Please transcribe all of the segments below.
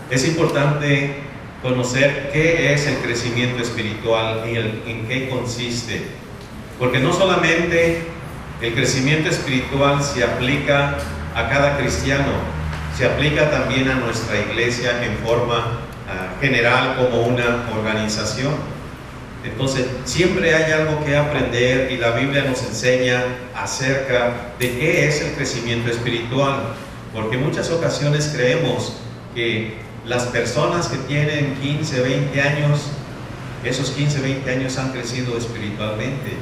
Es importante conocer qué es el crecimiento espiritual y en qué consiste. Porque no solamente el crecimiento espiritual se aplica a cada cristiano, se aplica también a nuestra iglesia en forma general como una organización. Entonces, siempre hay algo que aprender y la Biblia nos enseña acerca de qué es el crecimiento espiritual. Porque en muchas ocasiones creemos que las personas que tienen 15, 20 años, esos 15, 20 años han crecido espiritualmente.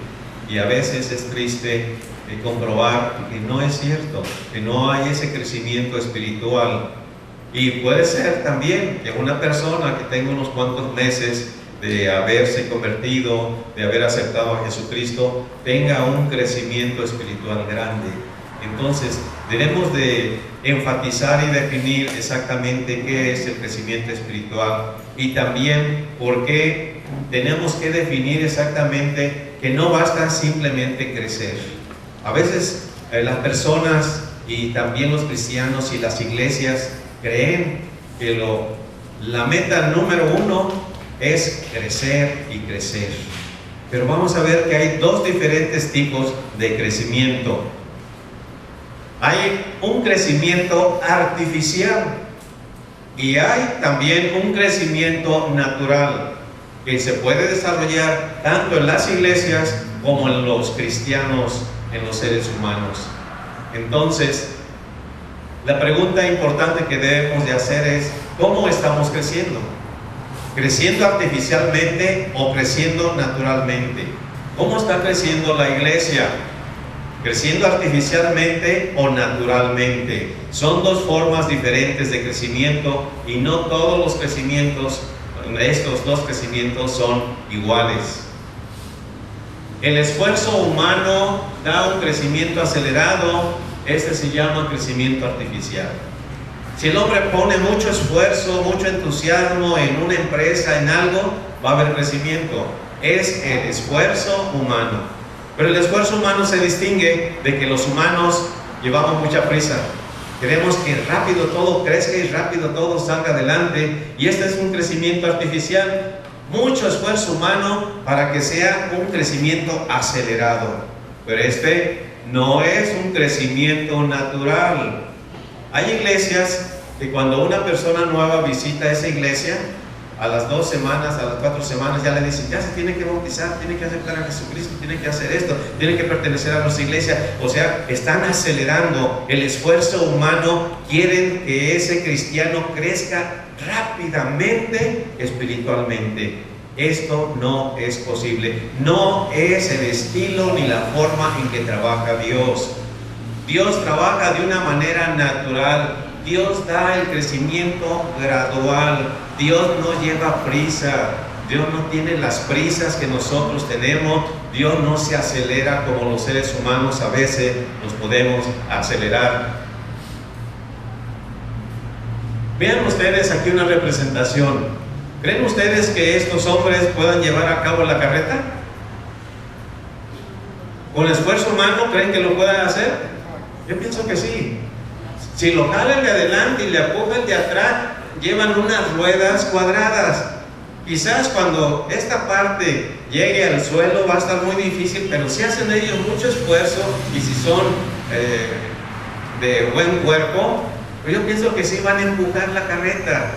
Y a veces es triste comprobar que no es cierto, que no hay ese crecimiento espiritual. Y puede ser también que una persona que tenga unos cuantos meses de haberse convertido, de haber aceptado a Jesucristo, tenga un crecimiento espiritual grande. Entonces, debemos de enfatizar y definir exactamente qué es el crecimiento espiritual y también por qué tenemos que definir exactamente que no basta simplemente crecer. A veces las personas y también los cristianos y las iglesias creen que la meta número uno es crecer y crecer. Pero vamos a ver que hay dos diferentes tipos de crecimiento. Hay un crecimiento artificial y hay también un crecimiento natural que se puede desarrollar tanto en las iglesias como en los cristianos, en los seres humanos. Entonces, la pregunta importante que debemos de hacer es: ¿cómo estamos creciendo? ¿Creciendo artificialmente o creciendo naturalmente? ¿Cómo está creciendo la iglesia? ¿Creciendo artificialmente o naturalmente? Son dos formas diferentes de crecimiento y no todos los crecimientos, estos dos crecimientos son iguales. El esfuerzo humano da un crecimiento acelerado, este se llama crecimiento artificial. Si el hombre pone mucho esfuerzo, mucho entusiasmo en una empresa, en algo, va a haber crecimiento. Es el esfuerzo humano. Pero el esfuerzo humano se distingue de que los humanos llevamos mucha prisa. Queremos que rápido todo crezca y rápido todo salga adelante. Y este es un crecimiento artificial. Mucho esfuerzo humano para que sea un crecimiento acelerado. Pero este no es un crecimiento natural. Hay iglesias que cuando una persona nueva visita esa iglesia, a las 2 semanas, a las 4 semanas ya le dicen: ya se tiene que bautizar, tiene que aceptar a Jesucristo, tiene que hacer esto, tiene que pertenecer a nuestra iglesia. O sea, están acelerando el esfuerzo humano, quieren que ese cristiano crezca rápidamente espiritualmente. Esto no es posible, no es el estilo ni la forma en que trabaja Dios. Dios trabaja de una manera natural. Dios da el crecimiento gradual. Dios no lleva prisa. Dios no tiene las prisas que nosotros tenemos. Dios no se acelera como los seres humanos a veces nos podemos acelerar. Vean ustedes aquí una representación. ¿Creen ustedes que estos hombres puedan llevar a cabo la carreta? ¿Con esfuerzo humano creen que lo puedan hacer? Yo pienso que sí. Si lo jalan de adelante y le empujan de atrás, llevan unas ruedas cuadradas. Quizás cuando esta parte llegue al suelo va a estar muy difícil, pero si hacen ellos mucho esfuerzo y si son de buen cuerpo, pues yo pienso que sí van a empujar la carreta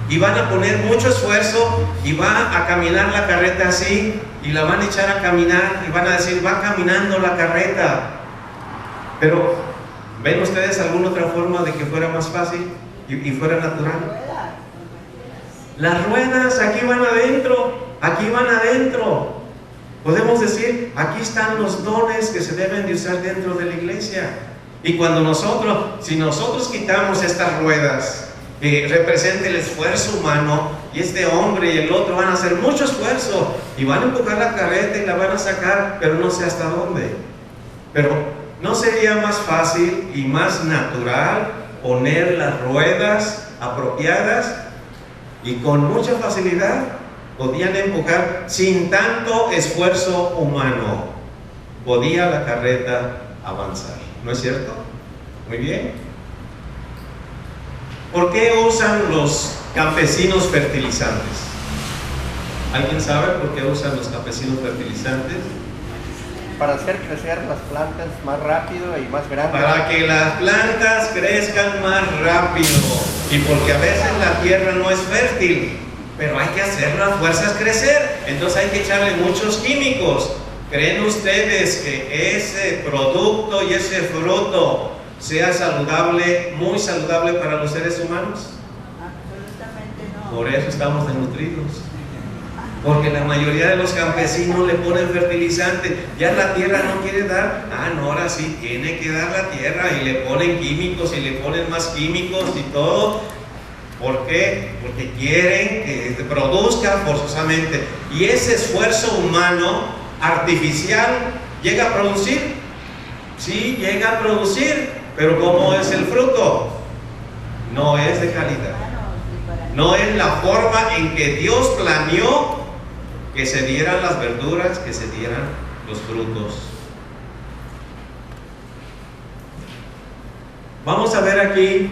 y van a poner mucho esfuerzo y va a caminar la carreta así y la van a echar a caminar y van a decir: va caminando la carreta. Pero ¿ven ustedes alguna otra forma de que fuera más fácil y fuera natural? Las ruedas aquí van adentro, aquí van adentro. Podemos decir: aquí están los dones que se deben de usar dentro de la iglesia. Y cuando si nosotros quitamos estas ruedas que representa el esfuerzo humano, y este hombre y el otro van a hacer mucho esfuerzo y van a empujar la carreta y la van a sacar, pero no sé hasta dónde. Pero ¿no sería más fácil y más natural poner las ruedas apropiadas y con mucha facilidad podían empujar sin tanto esfuerzo humano? Podía la carreta avanzar, ¿no es cierto? Muy bien. ¿Por qué usan los campesinos fertilizantes. ¿Alguien sabe por qué usan los campesinos fertilizantes? Para hacer crecer las plantas más rápido y más grandes. Para que las plantas crezcan más rápido. Y porque a veces la tierra no es fértil, pero hay que hacer las fuerzas crecer. Entonces hay que echarle muchos químicos. ¿Creen ustedes que ese producto y ese fruto sea saludable, muy saludable para los seres humanos? Absolutamente no. Por eso estamos desnutridos. Porque la mayoría de los campesinos le ponen fertilizante. Ya la tierra no quiere dar. No, ahora sí tiene que dar la tierra. Y le ponen químicos y le ponen más químicos y todo. ¿Por qué? Porque quieren que produzca forzosamente. Y ese esfuerzo humano artificial llega a producir. Sí, llega a producir. Pero ¿cómo es el fruto? No es de calidad. No es la forma en que Dios planeó que se dieran las verduras, que se dieran los frutos. Vamos a ver aquí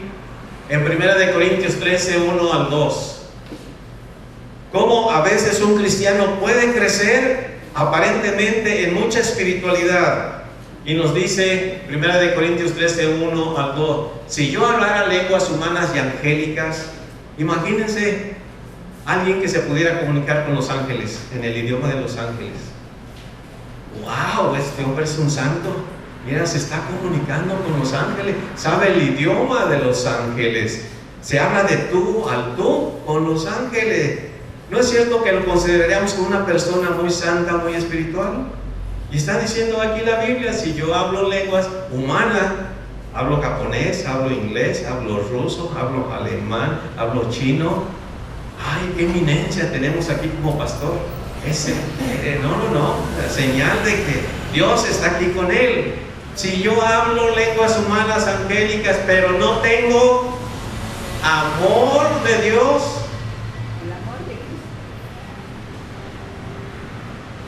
en 1 Corintios 13, 1 al 2, cómo a veces un cristiano puede crecer aparentemente en mucha espiritualidad. Y nos dice 1 Corintios 13, 1 al 2, si yo hablara lenguas humanas y angélicas, imagínense alguien que se pudiera comunicar con los ángeles, en el idioma de los ángeles. ¡Wow! Este hombre es un santo. Mira, se está comunicando con los ángeles. Sabe el idioma de los ángeles. Se habla de tú al tú con los ángeles. ¿No es cierto que lo consideraríamos como una persona muy santa, muy espiritual? Y está diciendo aquí la Biblia, si yo hablo lenguas humanas, hablo japonés, hablo inglés, hablo ruso, hablo alemán, hablo chino. ¡Ay, qué eminencia tenemos aquí como pastor! No, señal de que Dios está aquí con él. Si yo hablo lenguas humanas angélicas, pero no tengo amor de Dios, El amor de Cristo.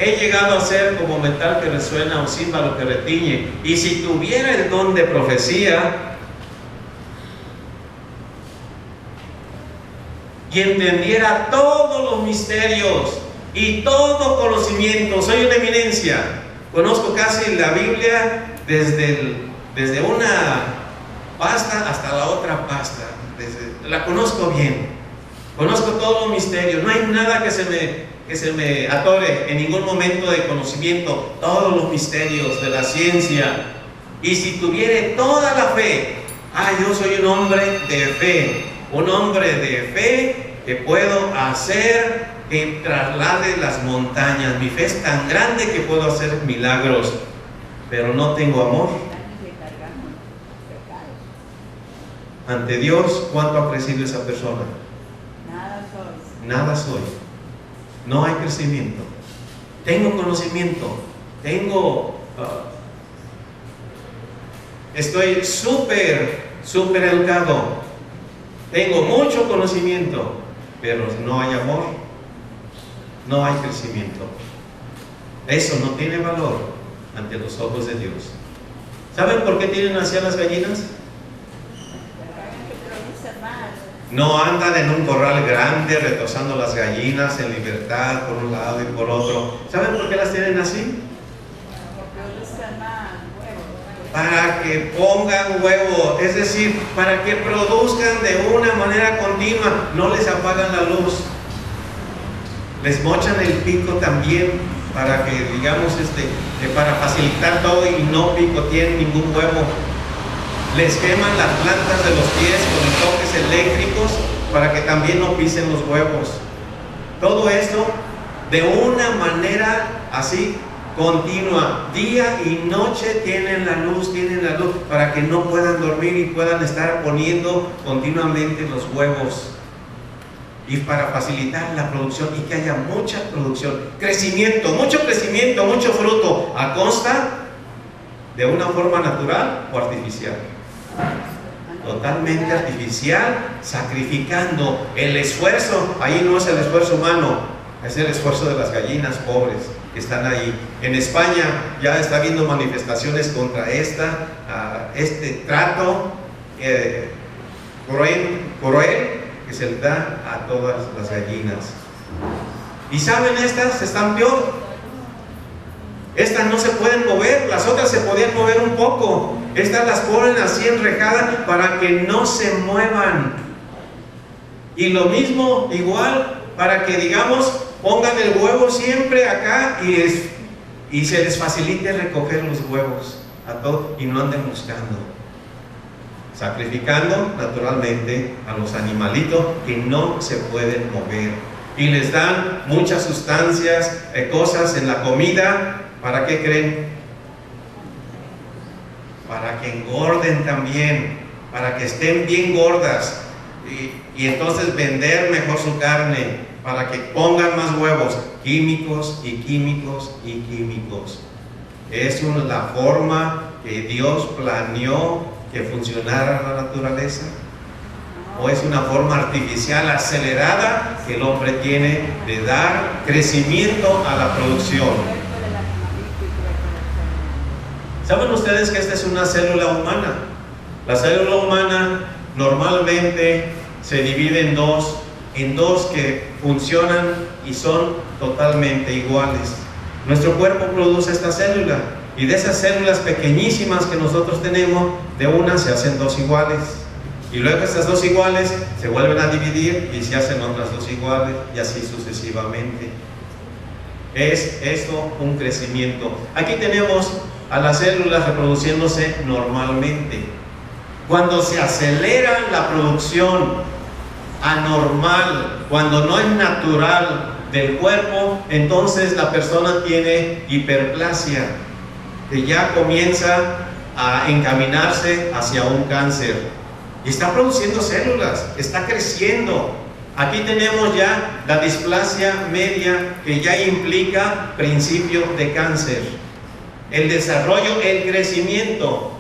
he llegado a ser como metal que resuena o címbalo que retiñe. Y si tuviera el don de profecía y entendiera todos los misterios y todo conocimiento, soy una eminencia, conozco casi la Biblia desde una pasta hasta la otra pasta, la conozco bien, conozco todos los misterios, no hay nada que se me atore en ningún momento de conocimiento, todos los misterios de la ciencia. Y si tuviere toda la fe, yo soy un hombre de fe, un hombre de fe que puedo hacer que traslade las montañas. Mi fe es tan grande que puedo hacer milagros, pero no tengo amor. Ante Dios, ¿cuánto ha crecido esa persona? Nada soy. Nada soy. No hay crecimiento. Tengo conocimiento. Estoy súper educado. Tengo mucho conocimiento, pero no hay amor, no hay crecimiento. Eso no tiene valor ante los ojos de Dios. ¿Saben por qué tienen así a las gallinas? No andan en un corral grande retozando las gallinas en libertad por un lado y por otro. ¿Saben por qué las tienen así? Para que pongan huevo, es decir, para que produzcan de una manera continua, no les apagan la luz, les mochan el pico también para que, digamos, para facilitar todo y no picoteen ningún huevo. Les queman las plantas de los pies con toques eléctricos para que también no pisen los huevos. Todo esto de una manera así continua, día y noche tienen la luz para que no puedan dormir y puedan estar poniendo continuamente los huevos, y para facilitar la producción y que haya mucha producción, mucho crecimiento, mucho fruto, a costa de una forma natural o artificial. Totalmente artificial, sacrificando el esfuerzo. Ahí no es el esfuerzo humano, es el esfuerzo de las gallinas pobres que están ahí. En España ya está habiendo manifestaciones contra este trato cruel que se le da a todas las gallinas. Y saben, estas están peor. Estas no se pueden mover, las otras se podían mover un poco. Estas las ponen así enrejadas para que no se muevan. Y lo mismo, igual, para que, digamos, pongan el huevo siempre acá y se les facilite recoger los huevos a todos y no anden buscando. Sacrificando naturalmente a los animalitos que no se pueden mover. Y les dan muchas sustancias, cosas en la comida. ¿Para qué creen? Para que engorden también, para que estén bien gordas y entonces vender mejor su carne, para que pongan más huevos, químicos y químicos y químicos. Es la forma que Dios planeó que funcionara la naturaleza, o es una forma artificial acelerada que el hombre tiene de dar crecimiento a la producción. ¿Saben ustedes que esta es una célula humana? La célula humana normalmente se divide en dos que funcionan y son totalmente iguales. Nuestro cuerpo produce esta célula, y de esas células pequeñísimas que nosotros tenemos, de una se hacen dos iguales, y luego estas dos iguales se vuelven a dividir y se hacen otras dos iguales, y así sucesivamente. Es esto un crecimiento. Aquí tenemos a las células reproduciéndose normalmente. Cuando se acelera la producción anormal, cuando no es natural del cuerpo, entonces la persona tiene hiperplasia, que ya comienza a encaminarse hacia un cáncer. Y está produciendo células, está creciendo. Aquí tenemos ya la displasia media, que ya implica principio de cáncer. El desarrollo, el crecimiento.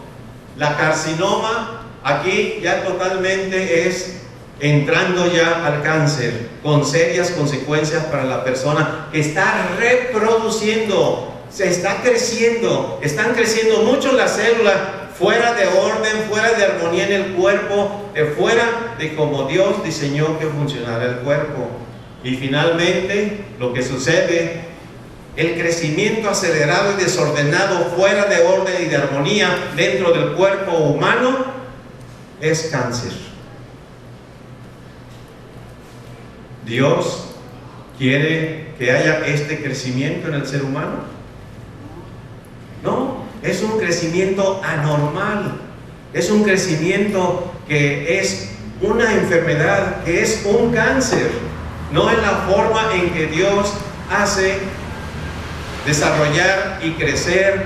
La carcinoma, aquí ya totalmente es entrando ya al cáncer, con serias consecuencias para la persona que está reproduciendo, se está creciendo, están creciendo mucho las células, fuera de orden, fuera de armonía en el cuerpo, fuera de como Dios diseñó que funcionara el cuerpo. Y finalmente, lo que sucede, el crecimiento acelerado y desordenado, fuera de orden y de armonía dentro del cuerpo humano, es cáncer. ¿Dios quiere que haya este crecimiento en el ser humano? No, es un crecimiento anormal, es un crecimiento que es una enfermedad, que es un cáncer. No es la forma en que Dios hace desarrollar y crecer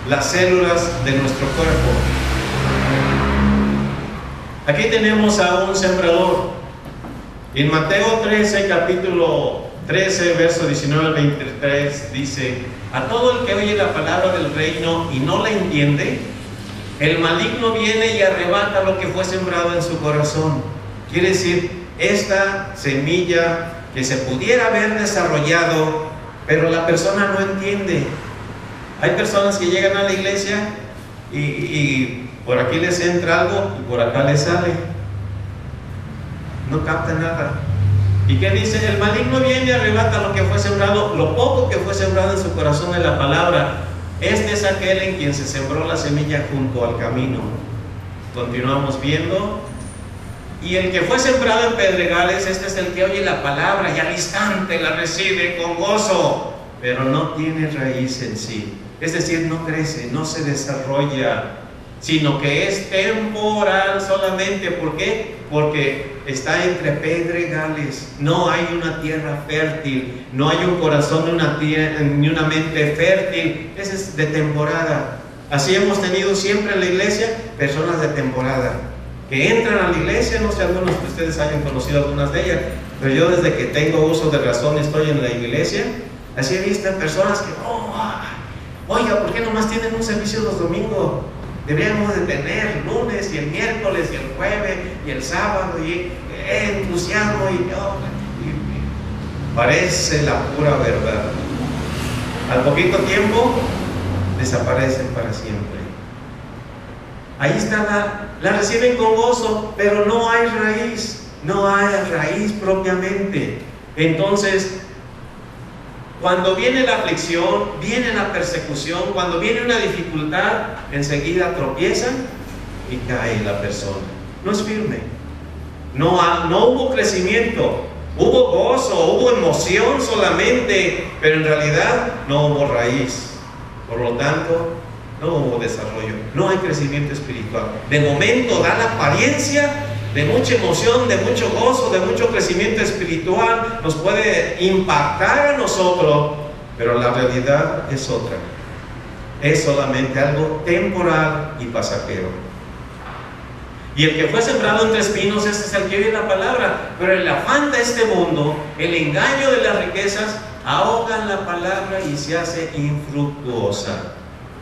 las células de nuestro cuerpo. Aquí tenemos a un sembrador. En Mateo 13, capítulo 13, verso 19 al 23, dice: a todo el que oye la palabra del reino y no la entiende, el maligno viene y arrebata lo que fue sembrado en su corazón. Quiere decir, esta semilla que se pudiera haber desarrollado, pero la persona no entiende. Hay personas que llegan a la iglesia y por aquí les entra algo y por acá les sale. No capta nada. ¿Y qué dice? El maligno viene y arrebata lo que fue sembrado, lo poco que fue sembrado en su corazón en la palabra. Este es aquel en quien se sembró la semilla junto al camino. Continuamos viendo. Y el que fue sembrado en pedregales, este es el que oye la palabra y al instante la recibe con gozo, pero no tiene raíz en sí. Es decir, no crece, no se desarrolla, sino que es temporal solamente. ¿Por qué? Porque está entre pedregales. No hay una tierra fértil, no hay un corazón ni una mente fértil. Ese es de temporada. Así hemos tenido siempre en la iglesia personas de temporada que entran a la iglesia. No sé, algunos de ustedes hayan conocido algunas de ellas, pero yo desde que tengo uso de razón estoy en la iglesia. Así he visto personas que, oiga, ¿por qué nomás tienen un servicio los domingos? Deberíamos de tener lunes y el miércoles y el jueves y el sábado, y entusiasmo y parece la pura verdad. Al poquito tiempo desaparecen para siempre. Ahí está, la reciben con gozo, pero no hay raíz. no hay raíz propiamente. Entonces, cuando viene la aflicción, viene la persecución, cuando viene una dificultad, enseguida tropiezan y cae la persona. No es firme. No hubo crecimiento, hubo gozo, hubo emoción solamente, pero en realidad no hubo raíz. Por lo tanto, no hubo desarrollo, no hay crecimiento espiritual. De momento da la apariencia de mucha emoción, de mucho gozo, de mucho crecimiento espiritual, nos puede impactar a nosotros, pero la realidad es otra. Es solamente algo temporal y pasajero. Y el que fue sembrado entre espinos, ese es el que oye la palabra, pero el afán de este mundo, el engaño de las riquezas, ahogan la palabra y se hace infructuosa.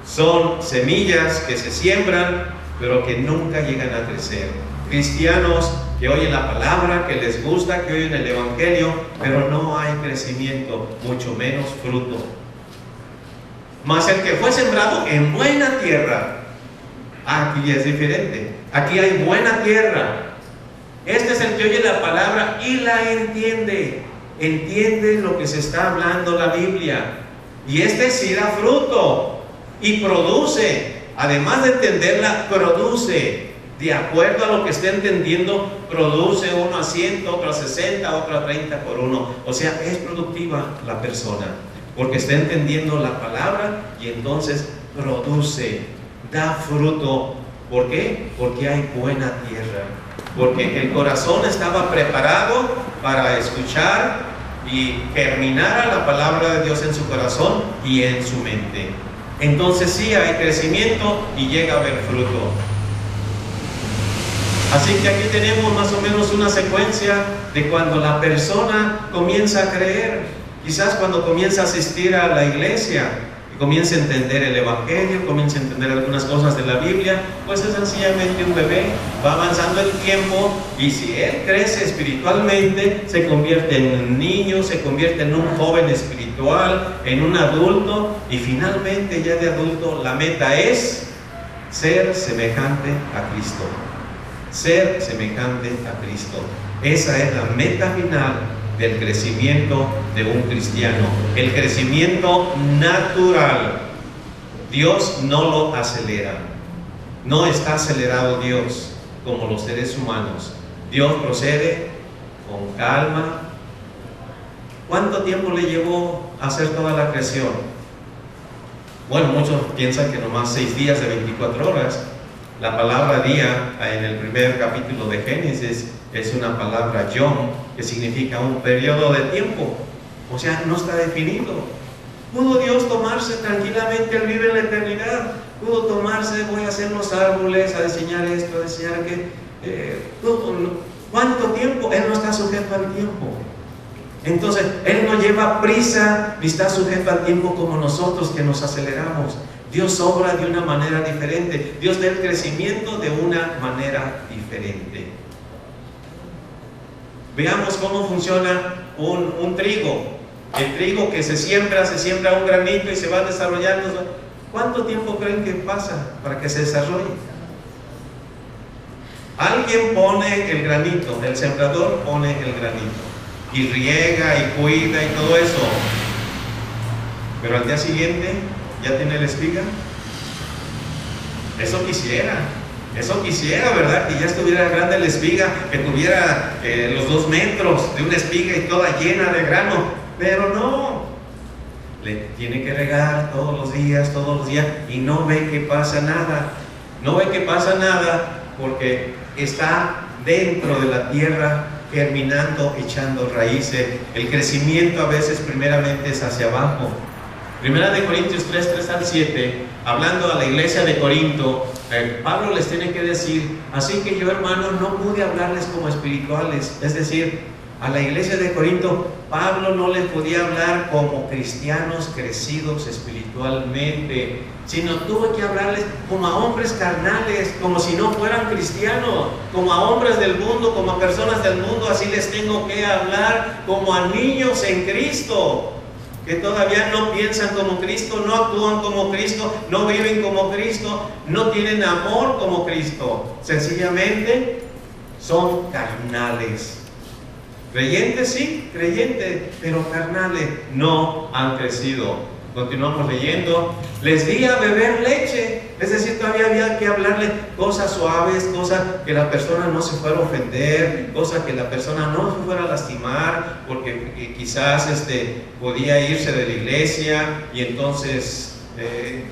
Son semillas que se siembran, pero que nunca llegan a crecer. Cristianos que oyen la palabra, que les gusta, que oyen el evangelio, pero no hay crecimiento, mucho menos fruto. Mas el que fue sembrado en buena tierra, aquí es diferente. Aquí hay buena tierra. Este es el que oye la palabra y la entiende. Entiende lo que se está hablando la Biblia. Y este sí da fruto y produce. Además de entenderla, produce. De acuerdo a lo que esté entendiendo, produce uno a 100, otro a 60, otro a 30 por uno. O sea, es productiva la persona, porque está entendiendo la palabra y entonces produce, da fruto. ¿Por qué? Porque hay buena tierra. Porque el corazón estaba preparado para escuchar y germinar a la palabra de Dios en su corazón y en su mente. Entonces sí hay crecimiento y llega a haber fruto. Así que aquí tenemos más o menos una secuencia de cuando la persona comienza a creer, quizás cuando comienza a asistir a la iglesia y comienza a entender el evangelio, comienza a entender algunas cosas de la Biblia, pues es sencillamente un bebé, va avanzando el tiempo y si él crece espiritualmente, se convierte en un niño, se convierte en un joven espiritual, en un adulto y finalmente ya de adulto la meta es ser semejante a Cristo. Ser semejante a Cristo. Esa es la meta final del crecimiento de un cristiano. El crecimiento natural. Dios no lo acelera. No está acelerado Dios como los seres humanos. Dios procede con calma. ¿Cuánto tiempo le llevó a hacer toda la creación? Bueno, muchos piensan que nomás 6 días de 24 horas. La palabra día en el primer capítulo de Génesis es una palabra yom, que significa un periodo de tiempo. O sea, no está definido. ¿Pudo Dios tomarse tranquilamente? Él vive en la eternidad. ¿Pudo tomarse, voy a hacer los árboles, a diseñar esto, a diseñar aquello? ¿Cuánto tiempo? Él no está sujeto al tiempo. Entonces, Él no lleva prisa ni está sujeto al tiempo como nosotros que nos aceleramos. Dios obra de una manera diferente. Dios da el crecimiento de una manera diferente. Veamos cómo funciona un trigo. El trigo que se siembra un granito y se va desarrollando. ¿Cuánto tiempo creen que pasa para que se desarrolle? Alguien pone el granito, el sembrador pone el granito y riega y cuida y todo eso. Pero al día siguiente ¿ya tiene la espiga? Eso quisiera, ¿verdad? Que ya estuviera grande la espiga, que tuviera los 2 metros de una espiga y toda llena de grano, pero no. Le tiene que regar todos los días, y no ve que pasa nada. No ve que pasa nada porque está dentro de la tierra, germinando, echando raíces. El crecimiento a veces primeramente es hacia abajo. Primera de Corintios 3 al 7, hablando a la iglesia de Corinto, Pablo les tiene que decir: así que yo, hermanos, no pude hablarles como espirituales. Es decir, a la iglesia de Corinto, Pablo no les podía hablar como cristianos crecidos espiritualmente, sino tuve que hablarles como a hombres carnales, como si no fueran cristianos, como a hombres del mundo, como a personas del mundo. Así les tengo que hablar como a niños en Cristo, que todavía no piensan como Cristo, no actúan como Cristo, no viven como Cristo, no tienen amor como Cristo. Sencillamente son carnales. Creyentes sí, creyentes, pero carnales no han crecido. Continuamos leyendo. Les di a beber leche, es decir, todavía había que hablarle cosas suaves, cosas que la persona no se fuera a ofender, cosas que la persona no se fuera a lastimar, porque quizás podía irse de la iglesia y entonces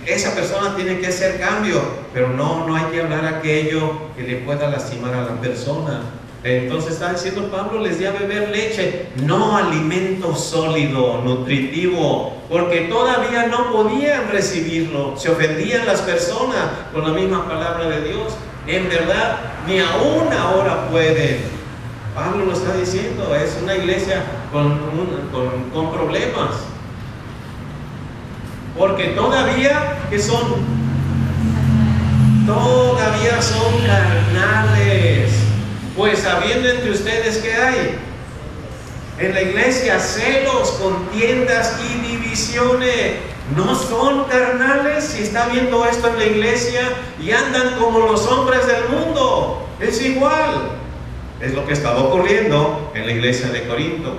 esa persona tiene que hacer cambio, pero no hay que hablar aquello que le pueda lastimar a la persona. Entonces está diciendo Pablo, les di a beber leche, no alimento sólido, nutritivo, porque todavía no podían recibirlo. Se ofendían las personas con la misma palabra de Dios. En verdad, ni aún ahora pueden. Pablo lo está diciendo, es una iglesia con problemas. Porque todavía, ¿qué son? Todavía son carnales. Pues habiendo entre ustedes, ¿qué hay? En la iglesia celos, contiendas y divisiones. ¿No son carnales? Si está viendo esto en la iglesia y andan como los hombres del mundo, es igual. Es lo que estaba ocurriendo en la iglesia de Corinto.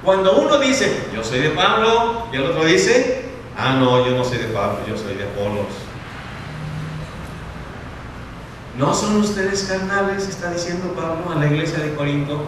Cuando uno dice, yo soy de Pablo, y el otro dice, no, yo no soy de Pablo, yo soy de Apolos. ¿No son ustedes carnales? Está diciendo Pablo a la iglesia de Corinto.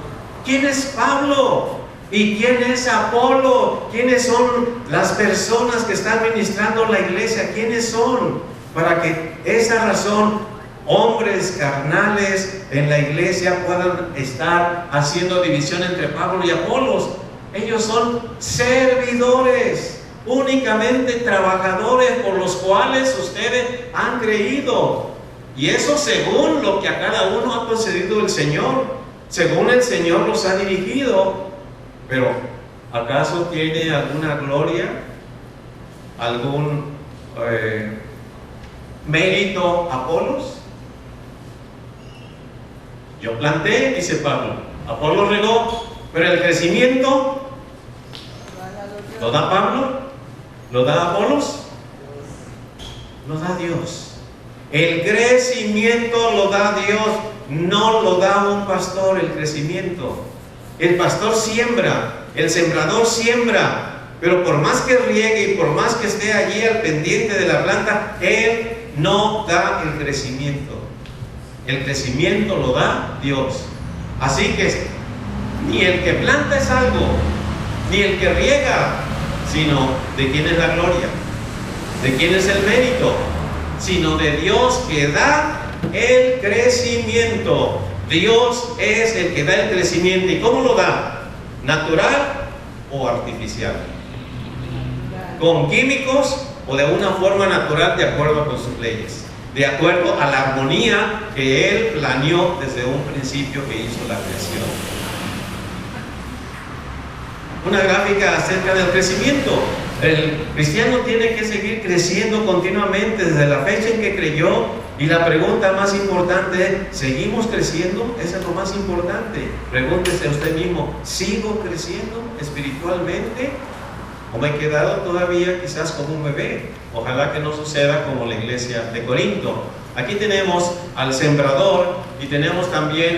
¿Quién es Pablo? ¿Y quién es Apolo? ¿Quiénes son las personas que están ministrando la iglesia? ¿Quiénes son? Para que esa razón, hombres carnales en la iglesia puedan estar haciendo división entre Pablo y Apolos. Ellos son servidores, únicamente trabajadores por los cuales ustedes han creído. Y eso según lo que a cada uno ha concedido el Señor, según el Señor los ha dirigido. Pero ¿acaso tiene alguna gloria, algún mérito Apolos? Yo planté, dice Pablo, Apolo regó, pero el crecimiento ¿lo da Pablo? ¿Lo da Apolos? Lo da Dios. El crecimiento lo da Dios, no lo da un pastor. El crecimiento, el pastor siembra, el sembrador siembra, pero por más que riegue y por más que esté allí al pendiente de la planta, él no da el crecimiento. El crecimiento lo da Dios. Así que ni el que planta es algo, ni el que riega, sino de quién es la gloria, de quién es el mérito, sino de Dios que da el crecimiento. Dios es el que da el crecimiento. ¿Y cómo lo da? ¿Natural o artificial? ¿Con químicos o de una forma natural de acuerdo con sus leyes? De acuerdo a la armonía que Él planeó desde un principio que hizo la creación. Una gráfica acerca del crecimiento. El cristiano tiene que seguir creciendo continuamente desde la fecha en que creyó, y la pregunta más importante es, ¿seguimos creciendo? Eso es lo más importante. Pregúntese a usted mismo, ¿sigo creciendo espiritualmente? ¿O me he quedado todavía quizás como un bebé? Ojalá que no suceda como la iglesia de Corinto. Aquí tenemos al sembrador y tenemos también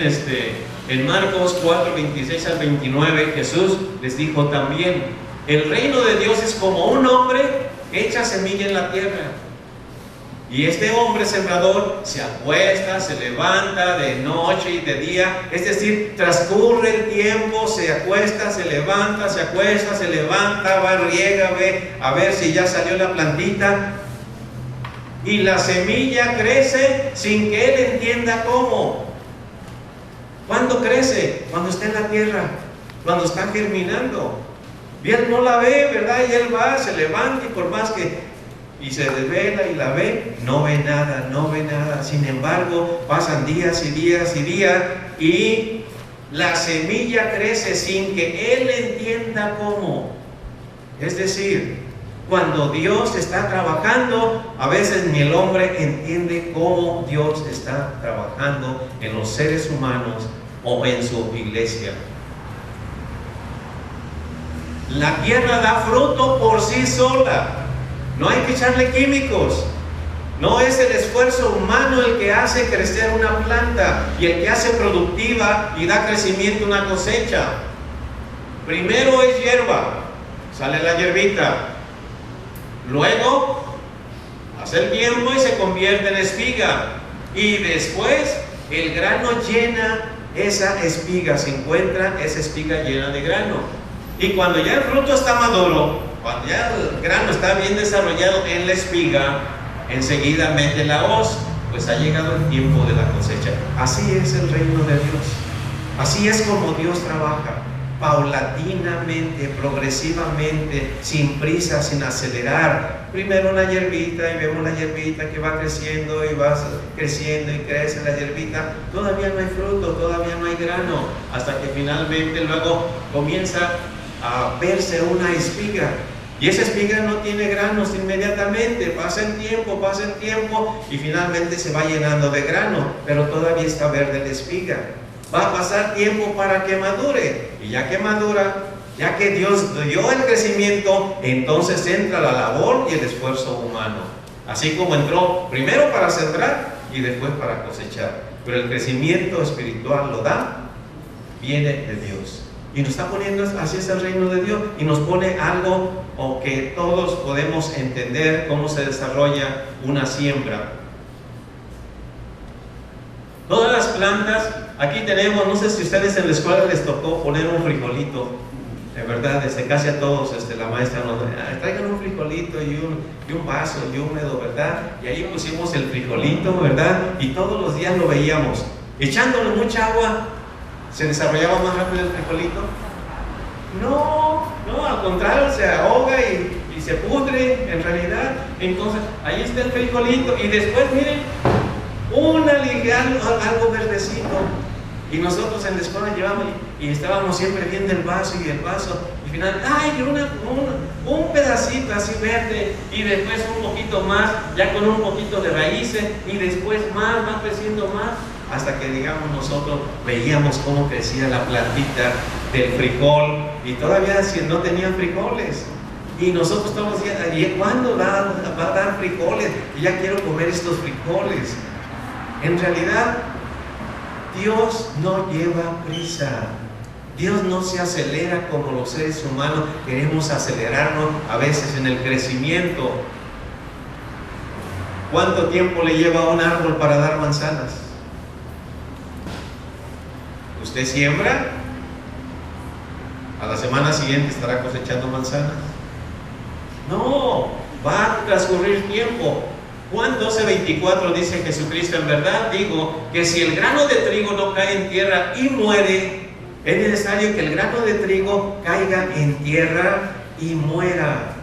en Marcos 4, 26 al 29, Jesús les dijo también, el reino de Dios es como un hombre que echa semilla en la tierra. Y este hombre sembrador se acuesta, se levanta de noche y de día, es decir, transcurre el tiempo, se acuesta, se levanta, se acuesta, se levanta, va, riega, ve a ver si ya salió la plantita. Y la semilla crece sin que él entienda cómo. ¿Cuándo crece? Cuando está en la tierra, cuando está germinando. Y él no la ve, ¿verdad? Y él va, se levanta y por más que... y se desvela y la ve, no ve nada, no ve nada. Sin embargo, pasan días y días y días y la semilla crece sin que él entienda cómo. Es decir, cuando Dios está trabajando, a veces ni el hombre entiende cómo Dios está trabajando en los seres humanos o en su iglesia. La tierra da fruto por sí sola. No hay que echarle químicos, No es el esfuerzo humano el que hace crecer una planta y el que hace productiva y da crecimiento una cosecha. Primero es hierba, sale la hierbita. Luego hace el tiempo y se convierte en espiga. Y después el grano llena esa espiga, se encuentra esa espiga llena de grano. Y cuando ya el fruto está maduro, cuando ya el grano está bien desarrollado en la espiga, enseguida mete la hoz, pues ha llegado el tiempo de la cosecha. Así es el reino de Dios. Así es como Dios trabaja, paulatinamente, progresivamente, sin prisa, sin acelerar. Primero una hierbita y vemos la hierbita que va creciendo y va creciendo y crece la hierbita. Todavía no hay fruto, todavía no hay grano, hasta que finalmente luego comienza a verse una espiga. Y esa espiga no tiene granos inmediatamente, pasa el tiempo y finalmente se va llenando de grano, pero todavía está verde la espiga. Va a pasar tiempo para que madure, y ya que madura, ya que Dios dio el crecimiento, entonces entra la labor y el esfuerzo humano. Así como entró primero para sembrar y después para cosechar. Pero el crecimiento espiritual lo da, viene de Dios. Y nos está poniendo, así es el reino de Dios, y nos pone algo o que todos podemos entender cómo se desarrolla una siembra. Todas las plantas, aquí tenemos, no sé si ustedes en la escuela les tocó poner un frijolito, de verdad, desde casi a todos, la maestra nos traigan un frijolito y un vaso y húmedo, ¿verdad? Y ahí pusimos el frijolito, ¿verdad? Y todos los días lo veíamos, echándole mucha agua. ¿Se desarrollaba más rápido el frijolito? No, al contrario, se ahoga y se pudre en realidad. Entonces, ahí está el frijolito y después, miren, algo verdecito. Y nosotros en la escuela llevamos y estábamos siempre viendo el vaso, y al final, un pedacito así verde, y después un poquito más, ya con un poquito de raíces, y después va creciendo más, hasta que, digamos, nosotros veíamos cómo crecía la plantita del frijol, y todavía no tenían frijoles. Y nosotros estamos diciendo, ¿y cuándo va a dar frijoles? Y ya quiero comer estos frijoles. En realidad, Dios no lleva prisa. Dios no se acelera como los seres humanos queremos acelerarnos a veces en el crecimiento. ¿Cuánto tiempo le lleva a un árbol para dar manzanas? Usted siembra, a la semana siguiente estará cosechando manzanas. No, va a transcurrir tiempo. Juan 12:24 dice Jesucristo: en verdad digo que si el grano de trigo no cae en tierra y muere, es necesario que el grano de trigo caiga en tierra y muera.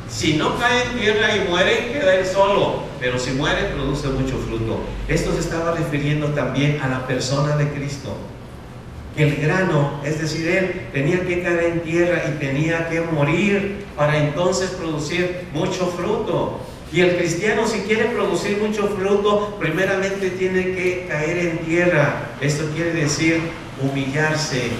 Si no cae en tierra y muere, queda él solo, pero si muere, produce mucho fruto. Esto se estaba refiriendo también a la persona de Cristo. Que el grano, es decir, él tenía que caer en tierra y tenía que morir para entonces producir mucho fruto. Y el cristiano, si quiere producir mucho fruto, primeramente tiene que caer en tierra. Esto quiere decir humillarse,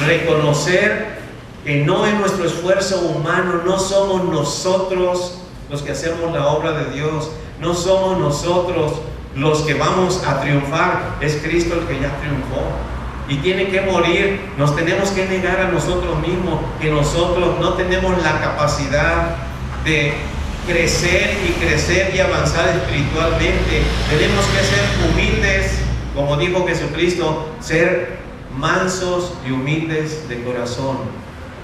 reconocer que no es nuestro esfuerzo humano, no somos nosotros los que hacemos la obra de Dios, no somos nosotros los que vamos a triunfar, es Cristo el que ya triunfó. Y tiene que morir, nos tenemos que negar a nosotros mismos, que nosotros no tenemos la capacidad de crecer y avanzar espiritualmente. Tenemos que ser humildes, como dijo Jesucristo, ser mansos y humildes de corazón,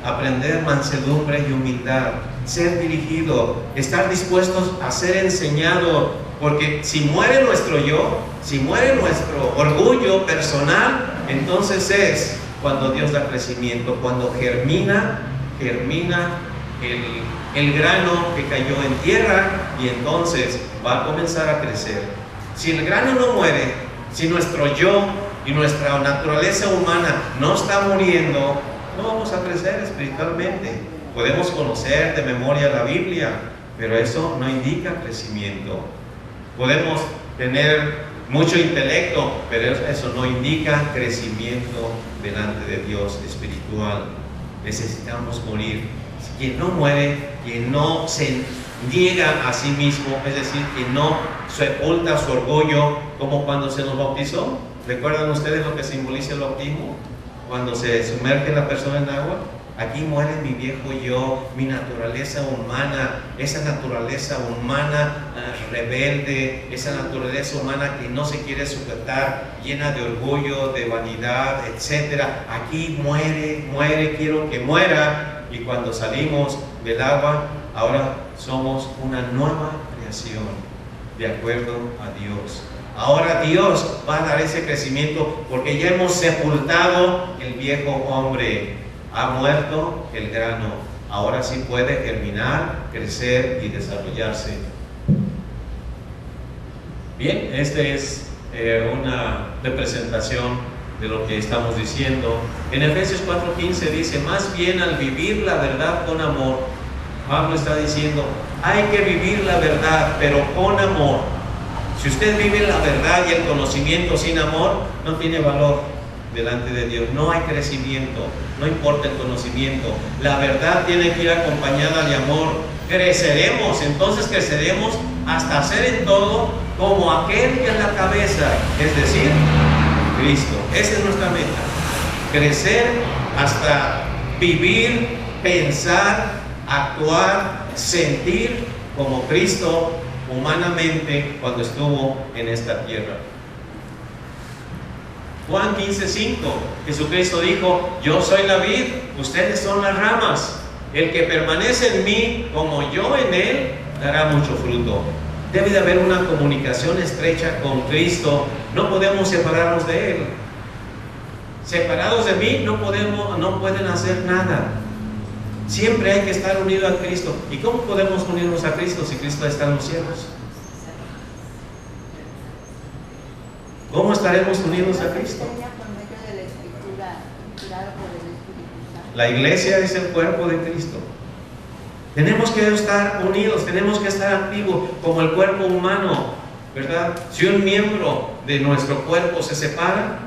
aprender mansedumbre y humildad, ser dirigidos, estar dispuestos a ser enseñados, porque si muere nuestro yo, si muere nuestro orgullo personal, entonces es cuando Dios da crecimiento, cuando germina el grano que cayó en tierra, y entonces va a comenzar a crecer. Si el grano no muere, si nuestro yo y nuestra naturaleza humana no está muriendo, no vamos a crecer espiritualmente. Podemos conocer de memoria la Biblia, pero eso no indica crecimiento. Podemos tener mucho intelecto, pero eso no indica crecimiento delante de Dios espiritual. Necesitamos morir. Si quien no muere, quien no se niega a sí mismo, es decir, quien no sepulta su orgullo, como cuando se nos bautizó. ¿Recuerdan ustedes lo que simboliza el bautismo? Cuando se sumerge la persona en agua. Aquí muere mi viejo yo, mi naturaleza humana, esa naturaleza humana rebelde, esa naturaleza humana que no se quiere sujetar, llena de orgullo, de vanidad, etc. Aquí muere, quiero que muera. Y cuando salimos del agua, ahora somos una nueva creación, de acuerdo a Dios. Ahora Dios va a dar ese crecimiento porque ya hemos sepultado el viejo hombre. Ha muerto el grano, ahora sí puede germinar, crecer y desarrollarse. Bien, esta es una representación de lo que estamos diciendo. En Efesios 4:15 dice, más bien al vivir la verdad con amor, Pablo está diciendo, hay que vivir la verdad, pero con amor. Si usted vive la verdad y el conocimiento sin amor, no tiene valor delante de Dios, no hay crecimiento, no importa el conocimiento, la verdad tiene que ir acompañada de amor. Creceremos, entonces creceremos hasta ser en todo como aquel que es la cabeza, es decir, Cristo. Esa es nuestra meta, crecer hasta vivir, pensar, actuar, sentir como Cristo humanamente cuando estuvo en esta tierra. Juan 15:5, Jesucristo dijo, yo soy la vid, ustedes son las ramas. El que permanece en mí, como yo en él, dará mucho fruto. Debe de haber una comunicación estrecha con Cristo. No podemos separarnos de él. Separados de mí no pueden hacer nada. Siempre hay que estar unidos a Cristo. ¿Y cómo podemos unirnos a Cristo si Cristo está en los cielos? ¿Cómo estaremos unidos a Cristo? La iglesia es el cuerpo de Cristo. Tenemos que estar unidos, tenemos que estar activos como el cuerpo humano, ¿verdad? Si un miembro de nuestro cuerpo se separa,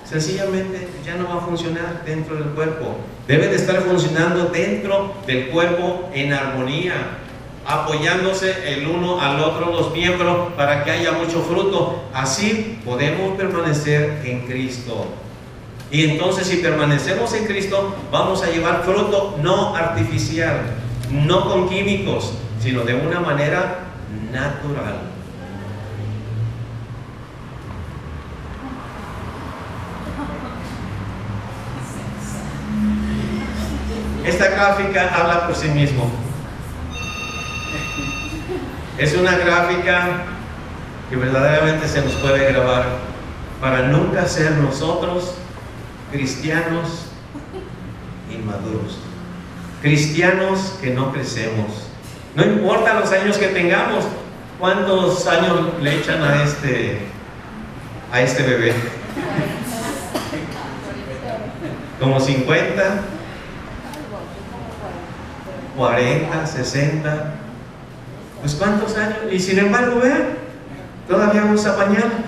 sencillamente ya no va a funcionar dentro del cuerpo. Debe de estar funcionando dentro del cuerpo en armonía, apoyándose el uno al otro los miembros para que haya mucho fruto. Así podemos permanecer en Cristo. Y entonces si permanecemos en Cristo, vamos a llevar fruto no artificial, no con químicos, sino de una manera natural. Esta gráfica habla por sí mismo. Es una gráfica que verdaderamente se nos puede grabar para nunca ser nosotros cristianos inmaduros, cristianos que no crecemos. No importa los años que tengamos. ¿Cuántos años le echan a este bebé? ¿Como 50? 40, 60. Pues ¿cuántos años? Y sin embargo, vean, todavía usa pañal.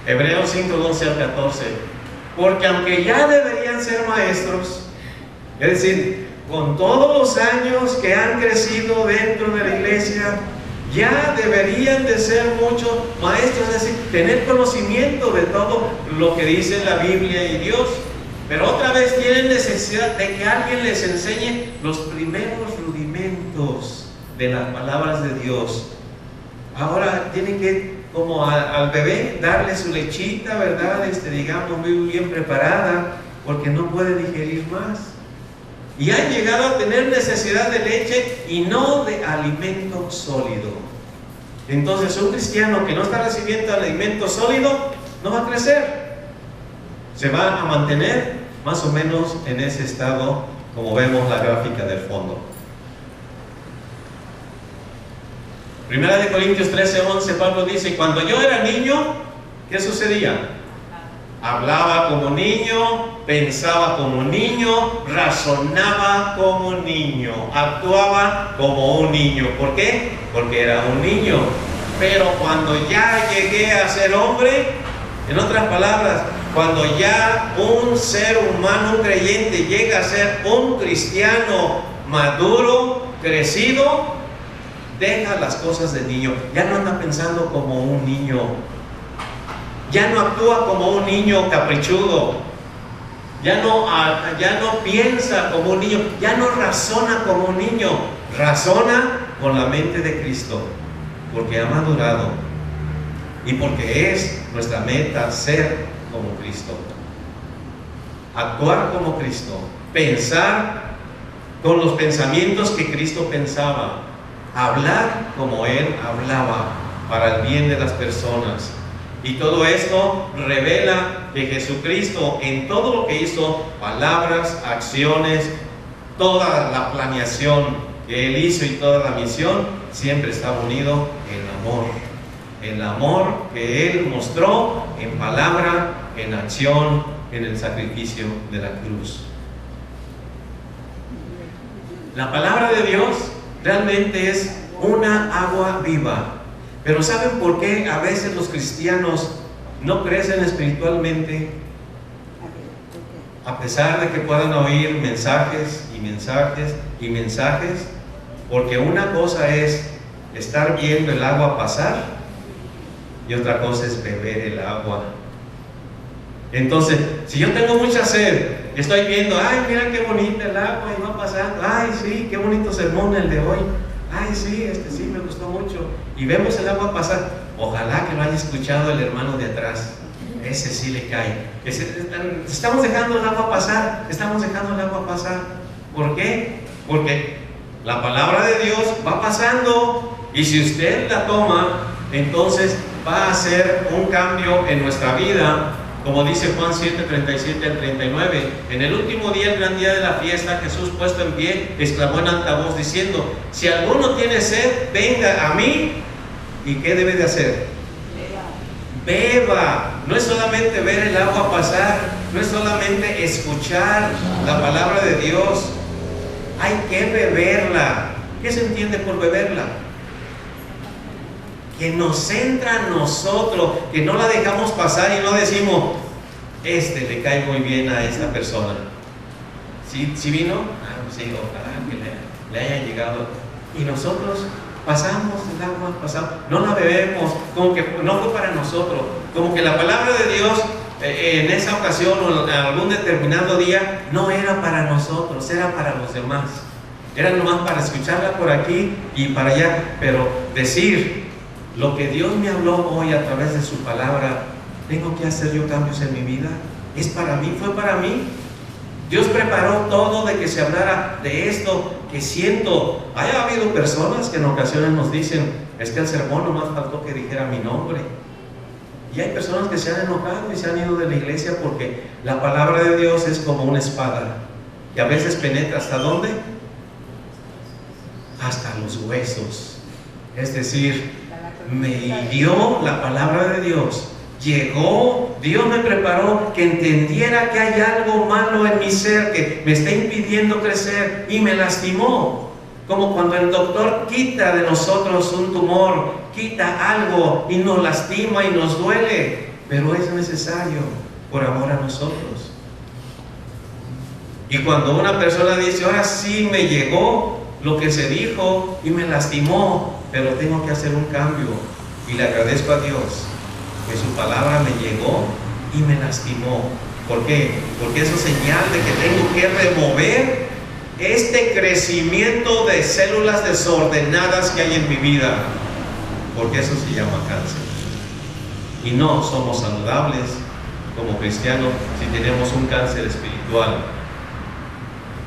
Hebreos 5, 12 al 14. Porque aunque ya deberían ser maestros, es decir, con todos los años que han crecido dentro de la iglesia, ya deberían de ser muchos maestros, es decir, tener conocimiento de todo lo que dice la Biblia y Dios. Pero otra vez tienen necesidad de que alguien les enseñe los primeros rudimentos de las palabras de Dios. Ahora tienen que, como al bebé, darle su lechita, ¿verdad? Digamos, muy bien preparada, porque no puede digerir más. Y han llegado a tener necesidad de leche y no de alimento sólido. Entonces, un cristiano que no está recibiendo alimento sólido no va a crecer. Se va a mantener más o menos en ese estado, como vemos la gráfica del fondo. Primera de Corintios 13:11, Pablo dice, cuando yo era niño, ¿qué sucedía? Hablaba como niño, pensaba como niño, razonaba como niño, actuaba como un niño. ¿Por qué? Porque era un niño. Pero cuando ya llegué a ser hombre, en otras palabras, Cuando ya un ser humano, un creyente, llega a ser un cristiano maduro, crecido, deja las cosas de niño. Ya no anda pensando como un niño. Ya no actúa como un niño caprichudo. Ya no piensa como un niño. Ya no razona como un niño. Razona con la mente de Cristo. Porque ha madurado. Y porque es nuestra meta ser como Cristo. Actuar como Cristo. Pensar con los pensamientos que Cristo pensaba. Hablar como Él hablaba para el bien de las personas. Y todo esto revela que Jesucristo, en todo lo que hizo, palabras, acciones, toda la planeación que Él hizo y toda la misión, siempre estaba unido en amor. El amor que Él mostró en palabra, en acción, en el sacrificio de la cruz. La palabra de Dios realmente es una agua viva. Pero ¿saben por qué a veces los cristianos no crecen espiritualmente? A pesar de que puedan oír mensajes y mensajes y mensajes. Porque una cosa es estar viendo el agua pasar y otra cosa es beber el agua. Entonces, si yo tengo mucha sed, estoy viendo, ay, mira qué bonita el agua y va pasando, ay, sí, qué bonito sermón el de hoy, ay, sí, sí me gustó mucho, y vemos el agua pasar. Ojalá que lo haya escuchado el hermano de atrás, ese sí le cae. Estamos dejando el agua pasar, estamos dejando el agua pasar. ¿Por qué? Porque la palabra de Dios va pasando, y si usted la toma, entonces va a hacer un cambio en nuestra vida. Como dice Juan 7, 37 al 39, en el último día, el gran día de la fiesta, Jesús, puesto en pie, exclamó en alta voz diciendo: si alguno tiene sed, venga a mí. ¿Y qué debe de hacer? Beba. No es solamente ver el agua pasar, no es solamente escuchar la palabra de Dios, hay que beberla. ¿Qué se entiende por beberla? Que nos entra a nosotros, que no la dejamos pasar y no decimos, le cae muy bien a esta persona. ¿Sí vino? Sí, ojalá que le haya llegado. Y nosotros pasamos el agua, no la bebemos, como que no fue para nosotros, como que la palabra de Dios en esa ocasión o en algún determinado día no era para nosotros, era para los demás. Era nomás para escucharla por aquí y para allá, pero decir lo que Dios me habló hoy a través de su palabra, ¿tengo que hacer yo cambios en mi vida? ¿Es para mí? ¿Fue para mí? Dios preparó todo de que se hablara de esto que siento. Ha habido personas que en ocasiones nos dicen, es que el sermón nomás faltó que dijera mi nombre. Y hay personas que se han enojado y se han ido de la iglesia porque la palabra de Dios es como una espada que a veces penetra ¿hasta dónde? Hasta los huesos. Es decir, me hirió la palabra de Dios. Llegó, Dios me preparó que entendiera que hay algo malo en mi ser que me está impidiendo crecer y me lastimó. Como cuando el doctor quita de nosotros un tumor, quita algo y nos lastima y nos duele, pero es necesario por amor a nosotros. Y cuando una persona dice, ahora sí me llegó lo que se dijo y me lastimó, pero tengo que hacer un cambio, y le agradezco a Dios que su palabra me llegó y me lastimó. ¿Por qué? Porque eso es señal de que tengo que remover este crecimiento de células desordenadas que hay en mi vida, porque eso se llama cáncer. Y no somos saludables como cristianos si tenemos un cáncer espiritual.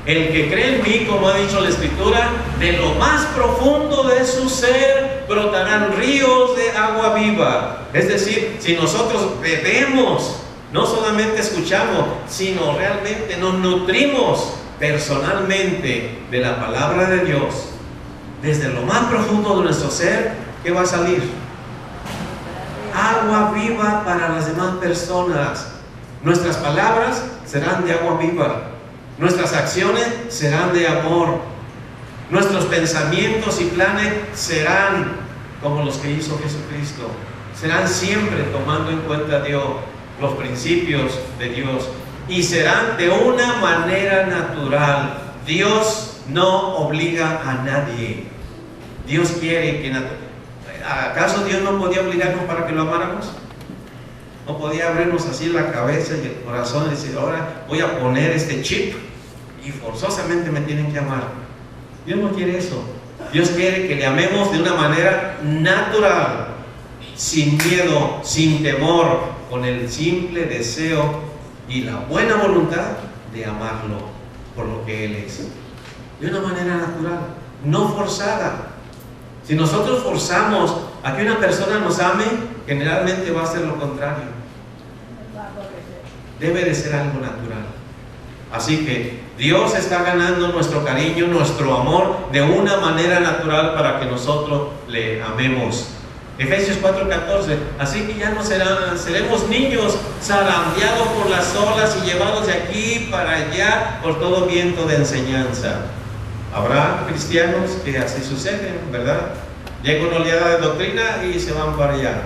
El que cree en mí, como ha dicho la Escritura, de lo más profundo de su ser brotarán ríos de agua viva. Es decir, si nosotros bebemos, no solamente escuchamos, sino realmente nos nutrimos personalmente de la palabra de Dios, desde lo más profundo de nuestro ser, ¿qué va a salir? Agua viva para las demás personas. Nuestras palabras serán de agua viva. Nuestras acciones serán de amor. Nuestros pensamientos y planes serán como los que hizo Jesucristo. Serán siempre tomando en cuenta a Dios. los principios de Dios y serán de una manera natural. Dios no obliga a nadie. Dios quiere que... ¿Acaso Dios no podía obligarnos para que lo amáramos? No podía abrirnos así la cabeza y el corazón y decir, ahora voy a poner este chip y forzosamente me tienen que amar. Dios no quiere eso. Dios quiere que le amemos de una manera natural, sin miedo, sin temor, con el simple deseo y la buena voluntad de amarlo por lo que Él es. De una manera natural, no forzada. Si nosotros forzamos a que una persona nos ame, generalmente va a ser lo contrario. Debe de ser algo natural. Así que Dios está ganando nuestro cariño, nuestro amor de una manera natural para que nosotros le amemos. Efesios 4:14, así que ya no seremos niños zarandeados por las olas y llevados de aquí para allá por todo viento de enseñanza. Habrá cristianos que así suceden, ¿verdad? Llega una oleada de doctrina y se van para allá.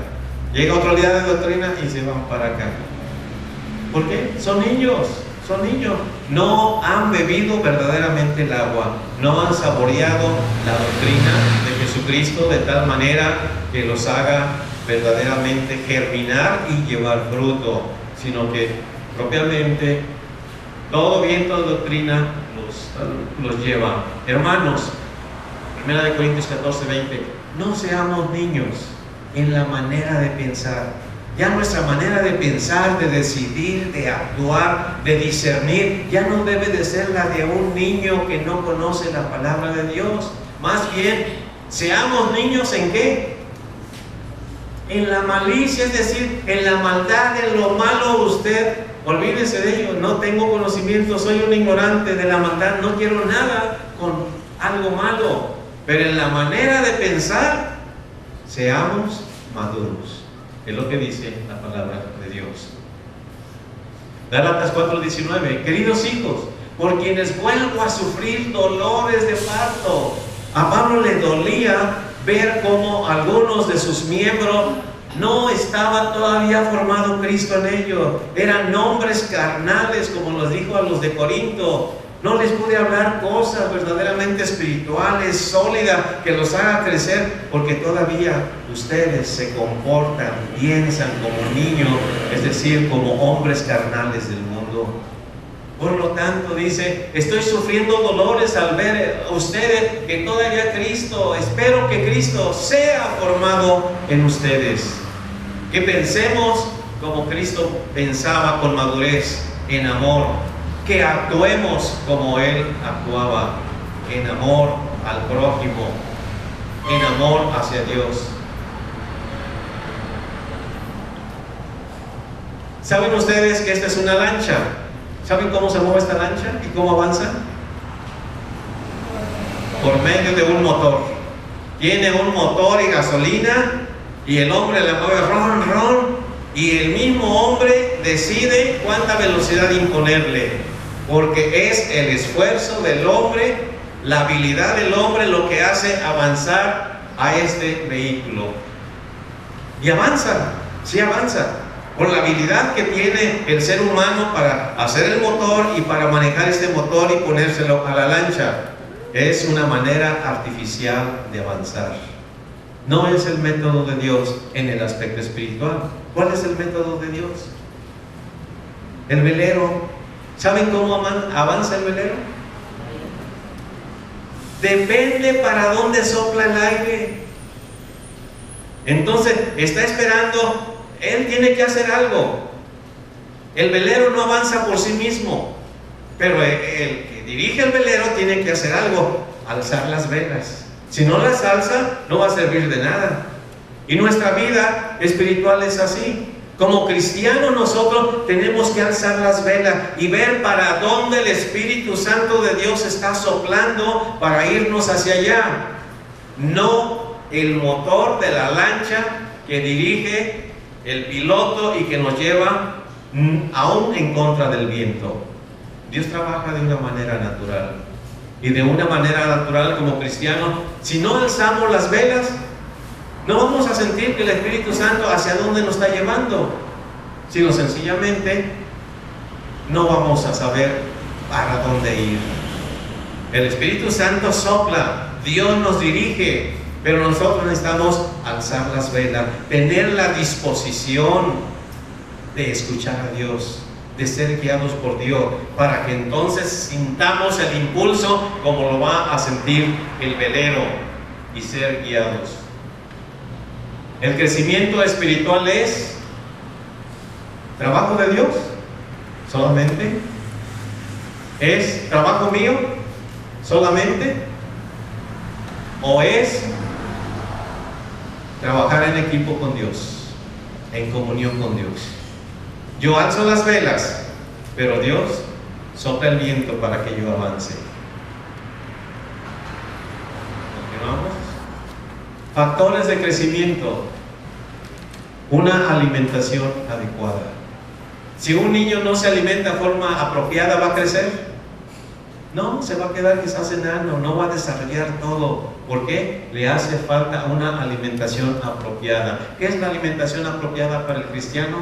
Llega otra oleada de doctrina y se van para acá. ¿Por qué? Son niños. No han bebido verdaderamente el agua, no han saboreado la doctrina de Jesucristo de tal manera que los haga verdaderamente germinar y llevar fruto, sino que propiamente todo viento de doctrina los lleva. Hermanos, 1 Corintios 14:20, no seamos niños en la manera de pensar. Ya nuestra manera de pensar, de decidir, de actuar, de discernir, ya no debe de ser la de un niño que no conoce la palabra de Dios. Más bien, seamos niños ¿en qué? En la malicia, es decir, en la maldad, en lo malo. Usted, olvídese de ello. No tengo conocimiento, soy un ignorante de la maldad, no quiero nada con algo malo. Pero en la manera de pensar, seamos maduros. Es lo que dice la palabra de Dios. Gálatas 4:19, queridos hijos, por quienes vuelvo a sufrir dolores de parto. A Pablo le dolía ver cómo algunos de sus miembros no estaba todavía formado Cristo en ellos. Eran hombres carnales, como los dijo a los de Corinto. No les pude hablar cosas verdaderamente espirituales, sólidas, que los haga crecer, porque todavía ustedes se comportan, piensan como niños, es decir, como hombres carnales del mundo. Por lo tanto, dice, estoy sufriendo dolores al ver a ustedes que todavía Cristo, espero que Cristo sea formado en ustedes. Que pensemos como Cristo pensaba, con madurez, en amor. Que actuemos como Él actuaba, en amor al prójimo, en amor hacia Dios. ¿Saben ustedes que esta es una lancha? ¿Saben cómo se mueve esta lancha y cómo avanza? Por medio de un motor. Tiene un motor y gasolina y el hombre le mueve ron, y el mismo hombre decide cuánta velocidad imponerle. Porque es el esfuerzo del hombre, la habilidad del hombre lo que hace avanzar a este vehículo. Y avanza, sí avanza, por la habilidad que tiene el ser humano para hacer el motor y para manejar este motor y ponérselo a la lancha. Es una manera artificial de avanzar. No es el método de Dios en el aspecto espiritual. ¿Cuál es el método de Dios? El velero. ¿Saben cómo avanza el velero? Depende para dónde sopla el aire. Entonces, está esperando, él tiene que hacer algo. El velero no avanza por sí mismo, pero el que dirige el velero tiene que hacer algo, alzar las velas. Si no las alza, no va a servir de nada. Y nuestra vida espiritual es así. Como cristianos nosotros tenemos que alzar las velas y ver para dónde el Espíritu Santo de Dios está soplando para irnos hacia allá. No el motor de la lancha que dirige el piloto y que nos lleva aún en contra del viento. Dios trabaja de una manera natural. Y de una manera natural como cristianos, si no alzamos las velas, no vamos a sentir que el Espíritu Santo hacia dónde nos está llevando. sino sencillamente no vamos a saber para dónde ir. El Espíritu Santo sopla, Dios nos dirige, pero nosotros necesitamos alzar las velas, tener la disposición de escuchar a Dios, de ser guiados por Dios, para que entonces sintamos el impulso como lo va a sentir el velero y ser guiados. El crecimiento espiritual es trabajo de Dios solamente. ¿Es trabajo mío solamente? ¿O es trabajar en equipo con Dios, en comunión con Dios? Yo alzo las velas, pero Dios sopla el viento para que yo avance. Continuamos. Factores de crecimiento. Una alimentación adecuada. Si un niño no se alimenta de forma apropiada, ¿va a crecer? No, se va a quedar quizás enano, no va a desarrollar todo. ¿Por qué? Le hace falta una alimentación apropiada. ¿Qué es la alimentación apropiada para el cristiano?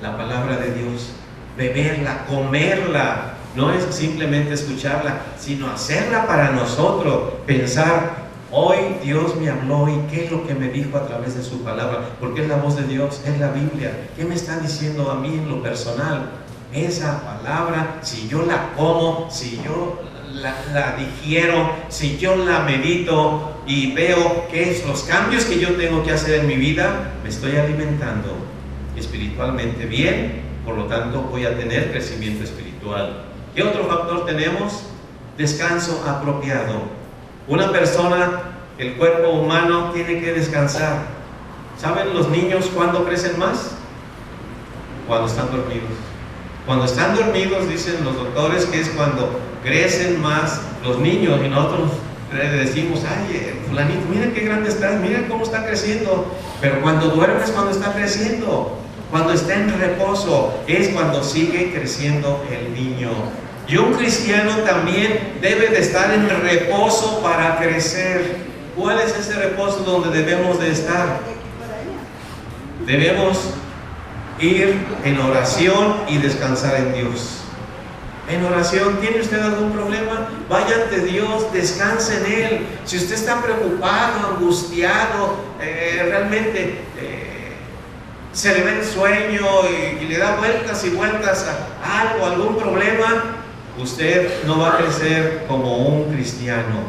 La palabra de Dios. Beberla, comerla. No es simplemente escucharla, sino hacerla para nosotros. Pensar, hoy Dios me habló y qué es lo que me dijo a través de su palabra, porque es la voz de Dios, es la Biblia. ¿Qué me está diciendo a mí en lo personal? Esa palabra, si yo la como, si yo la digiero, si yo la medito y veo qué es los cambios que yo tengo que hacer en mi vida, me estoy alimentando espiritualmente bien, por lo tanto voy a tener crecimiento espiritual. ¿Qué otro factor tenemos? Descanso apropiado. Una persona, el cuerpo humano tiene que descansar. ¿Saben los niños cuándo crecen más? Cuando están dormidos. Cuando están dormidos, dicen los doctores, que es cuando crecen más los niños, y nosotros le decimos, ay, fulanito, mira qué grande estás, mira cómo está creciendo. Pero cuando duerme es cuando está creciendo. Cuando está en reposo es cuando sigue creciendo el niño. Y un cristiano también debe de estar en reposo para crecer. ¿Cuál es ese reposo donde debemos de estar? Debemos ir en oración y descansar en Dios. En oración, ¿tiene usted algún problema? Vaya ante Dios, descanse en Él. Si usted está preocupado, angustiado, realmente se le ve el sueño y le da vueltas y vueltas a algo, algún problema, usted no va a crecer como un cristiano,